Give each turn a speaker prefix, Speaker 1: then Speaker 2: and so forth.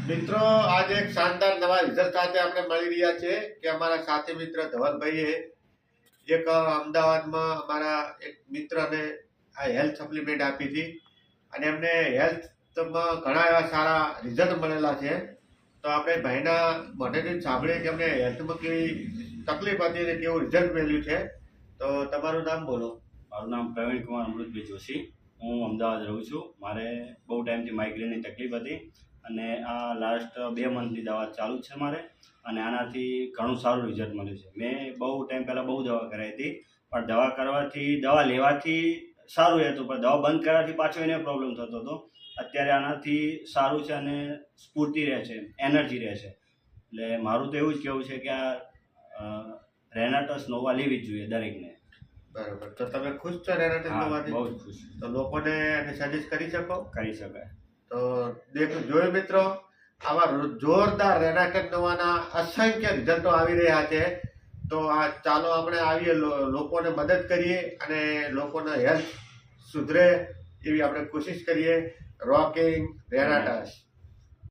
Speaker 1: મિત્રો આજે એક શાનદાર નવા રિઝલ્ટ સાથે આપણે મળી રહ્યા છે કે અમારા સાથી મિત્ર ધવલભાઈએ એક અમદાવાદમાં અમારા એક મિત્રને આ હેલ્થ સપ્લિમેન્ટ આપી હતી અને એમને હેલ્થમાં ઘણા એવા સારા રિઝલ્ટ મળેલા છે. તો આપણે ભાઈના મોઢેથી સાંભળીએ કે એમને હેલ્થમાં કેવી તકલીફ હતી અને કેવું રિઝલ્ટ મળ્યું છે. તો તમારું નામ બોલો.
Speaker 2: મારું નામ પ્રવીણ કુમાર અમૃતભાઈ જોશી. હું અમદાવાદ રહું છું. મારે બહુ ટાઈમથી માઇગ્રેનની તકલીફ હતી અને આ લાસ્ટ 2 મંથની દવા ચાલુ જ છે મારે, અને આનાથી ઘણું સારું રિઝલ્ટ મળ્યું છે. મેં બહુ ટાઈમ પહેલાં બહુ દવા કરાવી હતી, પણ દવા લેવાથી સારું રહેતું, પણ દવા બંધ કરવાથી પાછો એને પ્રોબ્લેમ થતો હતો. અત્યારે આનાથી સારું છે અને સ્ફૂર્તિ રહે છે, એનર્જી રહે છે. એટલે મારું તો એવું જ કહેવું છે કે આ રેનાટસ નોવા લેવી જ જોઈએ દરેકને.
Speaker 1: બરાબર. તો તમે ખુશ છો રેનાટસ નોવાથી?
Speaker 2: બહુ જ ખુશ.
Speaker 1: તો લોકોને સજેસ્ટ કરી શકો?
Speaker 2: કરી શકાય.
Speaker 1: તો જોયું મિત્રો, આવા જોરદાર રેનાટસ નોવાના અસંખ્ય રિઝલ્ટો આવી રહ્યા છે. તો આ ચાલો આપણે આવીએ, લોકોને મદદ કરીએ અને લોકોનો હેલ્થ સુધરે એવી આપણે કોશિશ કરીએ. રોકિંગ રેનાટસ.